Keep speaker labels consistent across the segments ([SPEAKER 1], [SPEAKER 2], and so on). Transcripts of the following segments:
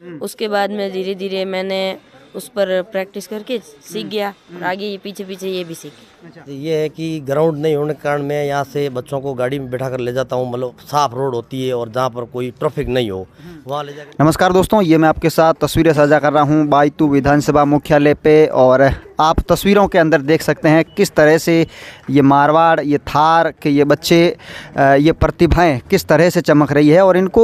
[SPEAKER 1] उसके बाद में धीरे धीरे मैंने उस पर प्रैक्टिस करके सीख गया और आगे ये पीछे पीछे ये भी सीख गया।
[SPEAKER 2] ये है कि ग्राउंड नहीं होने के कारण मैं यहाँ से बच्चों को गाड़ी में बैठा कर ले जाता हूँ, मतलब साफ रोड होती है और जहाँ पर कोई ट्रैफिक नहीं हो वहाँ ले जाकर।
[SPEAKER 3] नमस्कार दोस्तों, ये मैं आपके साथ तस्वीरें साझा कर रहा हूँ बायतू विधानसभा मुख्यालय पे, और आप तस्वीरों के अंदर देख सकते हैं किस तरह से ये मारवाड़, ये थार के ये बच्चे, ये प्रतिभाएं किस तरह से चमक रही है। और इनको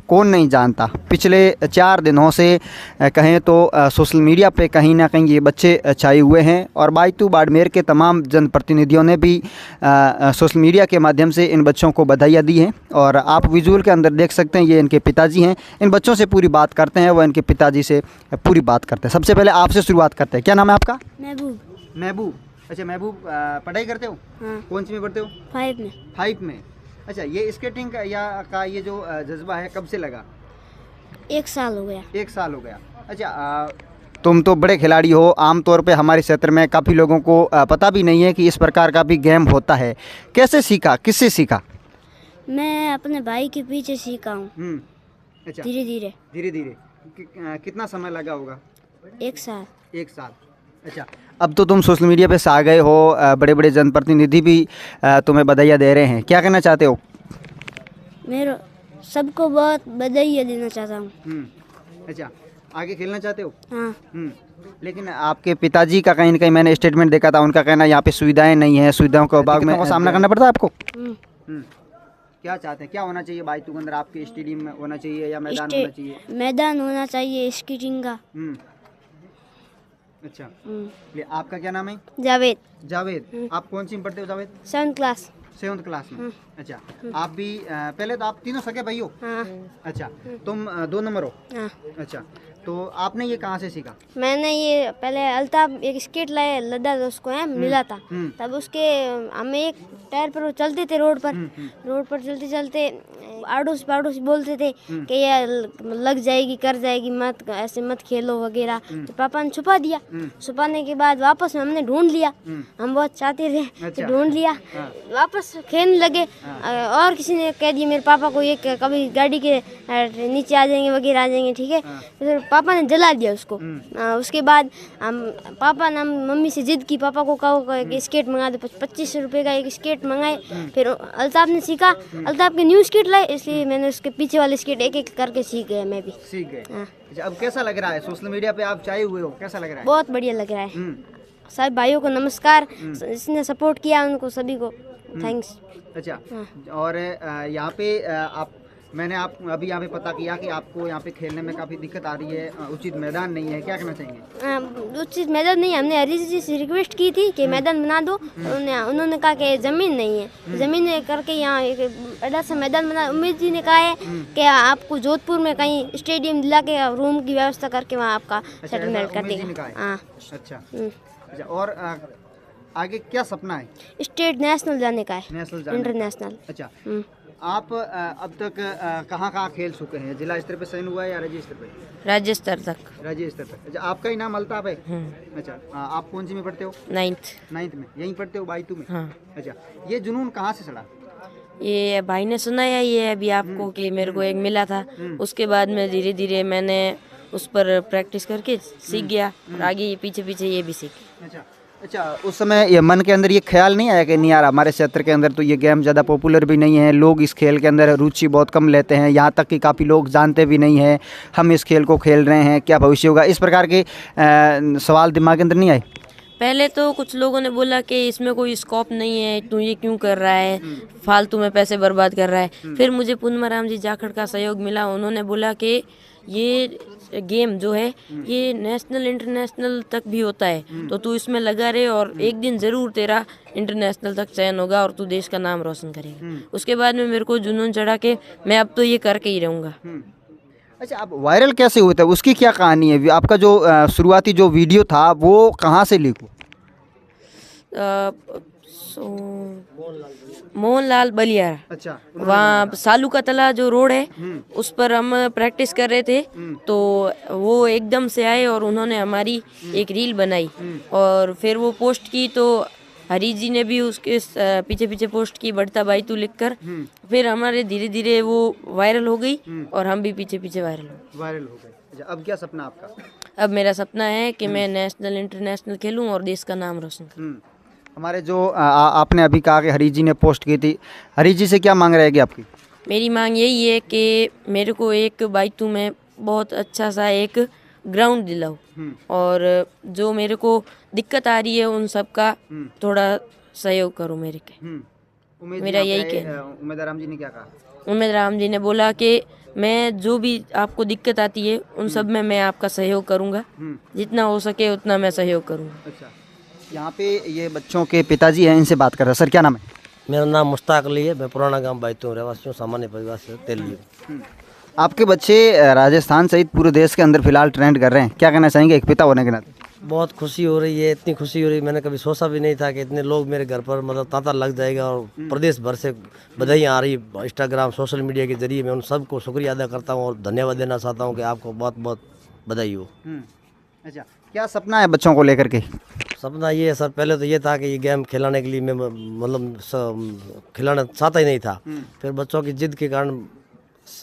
[SPEAKER 3] कौन नहीं जानता। पिछले 4 दिनों से कहें तो सोशल मीडिया पे कहीं ना कहीं ये बच्चे छाए हुए हैं, और बायतू बाड़मेर के तमाम जनप्रतिनिधियों ने भी सोशल मीडिया के माध्यम से इन बच्चों को बधाइयाँ दी हैं। और आप विजुअल के अंदर देख सकते हैं ये इनके पिताजी हैं। इन बच्चों से पूरी बात करते हैं, वो इनके पिताजी से पूरी बात करते हैं। सबसे पहले आपसे शुरुआत करते हैं, क्या नाम है आपका?
[SPEAKER 4] महबूब।
[SPEAKER 3] महबूब, अच्छा महबूब, पढ़ाई करते हो?
[SPEAKER 4] हाँ।
[SPEAKER 3] कौन सी में पढ़ते हो?
[SPEAKER 4] 5 में।
[SPEAKER 3] 5 में। अच्छा, ये स्केटिंग का ये जो जज्बा है कब से लगा?
[SPEAKER 4] 1 साल हो गया।
[SPEAKER 3] 1 साल हो गया। अच्छा, तुम तो बड़े खिलाड़ी हो। आमतौर पे हमारे क्षेत्र में काफ़ी लोगों को पता भी नहीं है कि इस प्रकार का भी गेम होता है। कैसे सीखा, किससे सीखा?
[SPEAKER 4] मैं अपने भाई के पीछे सीखा हूँ।
[SPEAKER 3] अच्छा,
[SPEAKER 4] धीरे धीरे।
[SPEAKER 3] धीरे धीरे। कितना समय लगा होगा?
[SPEAKER 4] 1 साल।
[SPEAKER 3] 1 साल। अच्छा, अब तो तुम सोशल मीडिया पे आ गए हो, बड़े बड़े जनप्रतिनिधि भी तुम्हें बधाइयाँ दे रहे हैं, क्या कहना चाहते हो?
[SPEAKER 4] मेरे सबको बहुत बधाइयाँ देना चाहता हूँ।
[SPEAKER 3] अच्छा, आगे खेलना चाहते हो?
[SPEAKER 4] हाँ।
[SPEAKER 3] लेकिन आपके पिताजी का कहीं ना कहीं मैंने स्टेटमेंट देखा था, उनका कहना यहाँ पे सुविधाएं नहीं है, सुविधाओं के अभाव में सामना करना पड़ता है आपको। क्या चाहते हैं, क्या होना चाहिए बायतू के अंदर? आपके स्टेडियम में होना चाहिए या मैदान होना चाहिए?
[SPEAKER 4] मैदान होना चाहिए स्केटिंग का।
[SPEAKER 3] अच्छा, आपका क्या नाम है?
[SPEAKER 4] जावेद।
[SPEAKER 3] जावेद, आप कौन सी में पढ़ते हो Javed?
[SPEAKER 4] 7th class.
[SPEAKER 3] 7th class में। अच्छा, आप भी पहले तो आप तीनों सगे भाई हो?
[SPEAKER 4] हाँ।
[SPEAKER 3] अच्छा, तुम 2 नंबर हो?
[SPEAKER 4] हाँ।
[SPEAKER 3] अच्छा, तो आपने ये कहाँ से सीखा?
[SPEAKER 4] मैंने ये पहले अल्ताफ एक स्केट लाया, लद्दा था उसको है मिला था। तब उसके हमें एक टायर पर वो चलते थे रोड पर चलते चलते आड़ोस पाड़ोस बोलते थे कि ये लग जाएगी, कर जाएगी, मत ऐसे मत खेलो वगैरह। तो पापा ने छुपा दिया। छुपाने के बाद वापस में हमने ढूंढ लिया। हम बहुत चाहते थे तो ढूंढ लिया, वापस खेलने लगे। और किसी ने कह दिया मेरे पापा को, ये कभी गाड़ी के नीचे आ जाएंगे वगैरह आ जाएंगे, ठीक है। फिर पापा ने जला दिया उसको। उसके बाद पापा ने मम्मी से जिद की, पापा को कहा कि स्केट मंगा दो। 2500 रुपये का एक स्केट मंगाए। फिर अल्ताफ ने सीखा, अल्ताफ के न्यू स्केट लाए, इसलिए मैंने उसके पीछे वाले स्केट एक एक करके सीख गया। मैं भी
[SPEAKER 3] सीख गए।
[SPEAKER 4] हाँ।
[SPEAKER 3] अब कैसा लग रहा है? सोशल मीडिया पे आप छाए हुए हो, कैसा लग रहा है?
[SPEAKER 4] बहुत बढ़िया लग रहा है। सब भाइयों को नमस्कार, जिसने सपोर्ट किया उनको सभी को थैंक्स।
[SPEAKER 3] अच्छा, और यहाँ पे मैंने अभी यहाँ पे पता किया कि आपको यहाँ पे खेलने में काफ़ी दिक्कत आ रही है, उचित मैदान नहीं है, क्या कहना चाहेंगे?
[SPEAKER 4] उचित मैदान नहीं है। हमने हरीश जी से रिक्वेस्ट की थी कि मैदान बना दो। उन्होंने कहा कि ज़मीन नहीं है। ज़मीन करके यहाँ एक बड़ा सा मैदान बना। उम्मीद जी ने कहा है कि आपको जोधपुर में कहीं स्टेडियम दिला के रूम की व्यवस्था करके वहाँ आपका सेटलमेंट कर देगा। हाँ।
[SPEAKER 3] अच्छा, और आगे क्या सपना है?
[SPEAKER 4] स्टेट नेशनल जाने का है,
[SPEAKER 3] नेशनल
[SPEAKER 4] इंटरनेशनल।
[SPEAKER 3] अच्छा, आप अब तक कहाँ खेल चुके हैं? जिला स्तर पे चयन हुआ है या राज्य स्तर पे?
[SPEAKER 1] राज्य स्तर तक।
[SPEAKER 3] राज्य स्तर तक। अच्छा, आपका ही नाम अल्ताफ है? अच्छा, आप कौन सी में पढ़ते हो? 9th में। यहीं पढ़ते हो बायतू में?
[SPEAKER 1] हाँ।
[SPEAKER 3] अच्छा, ये जुनून कहाँ से चला?
[SPEAKER 1] ये भाई ने सुनाया ये अभी आपको कि मेरे को एक मिला था। उसके बाद में धीरे धीरे मैंने उस पर प्रैक्टिस करके सीख गया और आगे ये पीछे पीछे ये भी सीख।
[SPEAKER 3] अच्छा, उस समय ये मन के अंदर ये ख्याल नहीं आया कि नहीं यार, हमारे क्षेत्र के अंदर तो ये गेम ज़्यादा पॉपुलर भी नहीं है, लोग इस खेल के अंदर रुचि बहुत कम लेते हैं, यहाँ तक कि काफ़ी लोग जानते भी नहीं हैं, हम इस खेल को खेल रहे हैं, क्या भविष्य होगा? इस प्रकार के सवाल दिमाग के अंदर नहीं आए?
[SPEAKER 1] पहले तो कुछ लोगों ने बोला कि इसमें कोई स्कोप नहीं है, तू ये क्यों कर रहा है, फालतू में पैसे बर्बाद कर रहा है। फिर मुझे पूनमराम जी जाखड़ का सहयोग मिला। उन्होंने बोला कि ये गेम जो है ये नेशनल इंटरनेशनल तक भी होता है, तो तू इसमें लगा रहे और एक दिन ज़रूर तेरा इंटरनेशनल तक चयन होगा और तू देश का नाम रोशन करेगा। उसके बाद में मेरे को जुनून चढ़ा के मैं अब तो ये करके ही रहूँगा।
[SPEAKER 3] अच्छा, आप वायरल कैसे हुए थे? उसकी क्या कहानी है? आपका जो शुरुआती जो वीडियो था वो कहाँ से लीक हुआ?
[SPEAKER 1] मोहनलाल बलियारा।
[SPEAKER 3] अच्छा,
[SPEAKER 1] वहाँ सालू का तला जो रोड है उस पर हम प्रैक्टिस कर रहे थे, तो वो एकदम से आए और उन्होंने हमारी एक रील बनाई और फिर वो पोस्ट की। तो हरीश जी ने भी उसके पीछे पीछे पोस्ट की बढ़ता बायतू लिखकर। फिर हमारे धीरे धीरे वो वायरल हो गई और हम भी पीछे पीछे वायरल हो गए।
[SPEAKER 3] अच्छा, अब क्या सपना आपका?
[SPEAKER 1] अब मेरा सपना है कि मैं नेशनल इंटरनेशनल खेलूं और देश का नाम रोशन करूं।
[SPEAKER 3] हमारे जो आपने अभी कहा कि हरीश जी ने पोस्ट की थी, हरीश जी से क्या मांग रहेगी आपकी?
[SPEAKER 1] मेरी मांग यही है कि मेरे को एक बाइतू में बहुत अच्छा सा एक ग्राउंड दिलाओ और जो मेरे को दिक्कत आ रही है उन सब का थोड़ा सहयोग करो मेरे के। मेरा यही कहना है।
[SPEAKER 3] उमेद राम जी ने क्या कहा?
[SPEAKER 1] उमेद राम जी ने बोला कि मैं जो भी आपको दिक्कत आती है उन सब में मैं आपका सहयोग करूंगा, जितना हो सके उतना मैं सहयोग करूंगा।
[SPEAKER 3] अच्छा, यहाँ पे ये बच्चों के पिताजी हैं, इनसे बात कर रहे हैं। सर क्या नाम है?
[SPEAKER 2] मेरा नाम मुश्ताक अली है, मैं पुराना गांव बाइतू रहवासी हूँ, सामान्य परिवार से तेली।
[SPEAKER 3] आपके बच्चे राजस्थान सहित पूरे देश के अंदर फिलहाल ट्रेंड कर रहे हैं, क्या कहना चाहेंगे एक पिता होने के नाते?
[SPEAKER 2] बहुत खुशी हो रही है, इतनी खुशी हो रही है मैंने कभी सोचा भी नहीं था कि इतने लोग मेरे घर पर मतलब तांता लग जाएगा और प्रदेश भर से बधाइयाँ आ रही इंस्टाग्राम सोशल मीडिया के जरिए। मैं उन सबको शुक्रिया अदा करता हूँ और धन्यवाद देना चाहता हूँ कि आपको बहुत बहुत बधाई हो।
[SPEAKER 3] अच्छा, क्या सपना है बच्चों को लेकर के?
[SPEAKER 2] सपना ये है सर, पहले तो ये था कि ये गेम खिलाने के लिए मैं मतलब खिलाना चाहता ही नहीं था, फिर बच्चों की जिद के कारण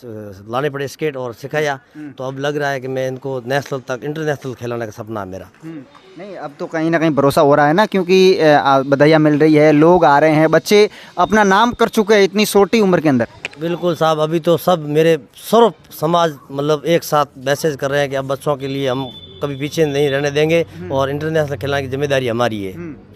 [SPEAKER 2] लाने पड़े स्केट और सिखाया, तो अब लग रहा है कि मैं इनको नेशनल तक इंटरनेशनल खिलाने का सपना है मेरा।
[SPEAKER 3] नहीं, अब तो कहीं ना कहीं भरोसा हो रहा है ना, क्योंकि बधाइयाँ मिल रही है, लोग आ रहे हैं, बच्चे अपना नाम कर चुके हैं इतनी छोटी उम्र के अंदर।
[SPEAKER 2] बिल्कुल साहब, अभी तो सब मेरे सर्व समाज मतलब एक साथ मैसेज कर रहे हैं कि अब बच्चों के लिए हम कभी पीछे नहीं रहने देंगे और इंटरनेशनल खिलाने की जिम्मेदारी हमारी है।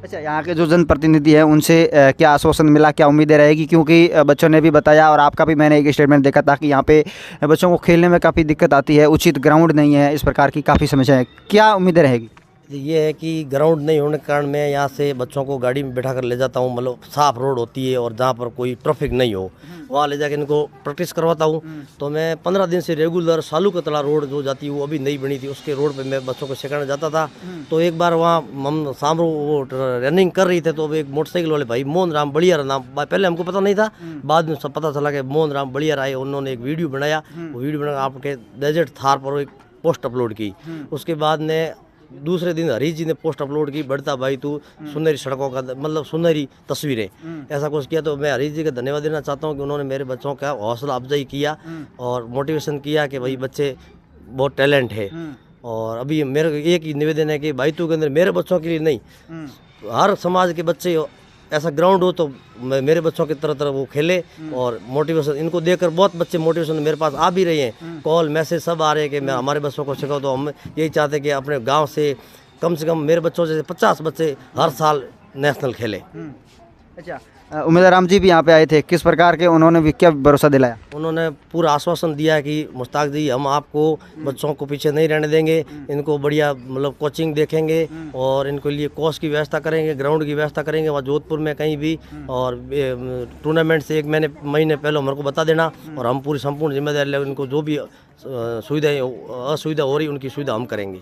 [SPEAKER 3] अच्छा, यहाँ के जो जनप्रतिनिधि हैं उनसे क्या आश्वासन मिला, क्या उम्मीदें रहेगी? क्योंकि बच्चों ने भी बताया और आपका भी मैंने एक स्टेटमेंट देखा था कि यहाँ पे बच्चों को खेलने में काफ़ी दिक्कत आती है, उचित ग्राउंड नहीं है, इस प्रकार की काफ़ी समस्याएं, क्या उम्मीदें रहेगी?
[SPEAKER 2] ये है कि ग्राउंड नहीं होने के कारण मैं यहाँ से बच्चों को गाड़ी में बैठा कर ले जाता हूँ, मतलब साफ रोड होती है और जहाँ पर कोई ट्रैफिक नहीं हो वहाँ ले जाकर इनको प्रैक्टिस करवाता हूँ। तो मैं 15 दिन से रेगुलर सालू कतला रोड जो जाती है वो अभी नहीं बनी थी, उसके रोड पे मैं बच्चों को सिखाने जाता था। तो एक बार वहाँ हम सामरू वो रनिंग कर रही थे, तो एक मोटरसाइकिल वाले भाई मोहन राम बलियार नाम, पहले हमको पता नहीं था, बाद में सब पता चला कि मोहन राम बलियार आए, उन्होंने एक वीडियो बनाया, वो वीडियो बना आपके डेजर्ट थार पर एक पोस्ट अपलोड की। उसके बाद ने दूसरे दिन हरीश जी ने पोस्ट अपलोड की, बढ़ता भाई तू सुनहरी सड़कों का मतलब सुनहरी तस्वीरें, ऐसा कुछ किया। तो मैं हरीश जी का धन्यवाद देना चाहता हूँ कि उन्होंने मेरे बच्चों का हौसला अफजाई किया और मोटिवेशन किया कि भाई बच्चे बहुत टैलेंट है। और अभी मेरे एक ही निवेदन है कि भाई तू के अंदर मेरे बच्चों के लिए नहीं, हर समाज के बच्चे ऐसा ग्राउंड हो तो मेरे बच्चों की तरह वो खेले और मोटिवेशन इनको देकर बहुत बच्चे मोटिवेशन मेरे पास आ भी रहे हैं, कॉल मैसेज सब आ रहे हैं कि मैं हमारे बच्चों को सिखाओ। तो हम यही चाहते हैं कि अपने गांव से कम मेरे बच्चों जैसे 50 बच्चे हर साल नेशनल खेले।
[SPEAKER 3] अच्छा, उमेद राम जी भी यहाँ पे आए थे, किस प्रकार के उन्होंने भी क्या भरोसा दिलाया?
[SPEAKER 2] उन्होंने पूरा आश्वासन दिया कि मुश्ताक जी हम आपको बच्चों को पीछे नहीं रहने देंगे, इनको बढ़िया मतलब कोचिंग देखेंगे और इनके लिए कोच की व्यवस्था करेंगे, ग्राउंड की व्यवस्था करेंगे वहाँ जोधपुर में कहीं भी, और टूर्नामेंट से 1 महीने पहले हमारे को बता देना और हम पूरी संपूर्ण जिम्मेदारी लेकर इनको जो भी सुविधाएं असुविधा हो रही उनकी सुविधा हम करेंगे।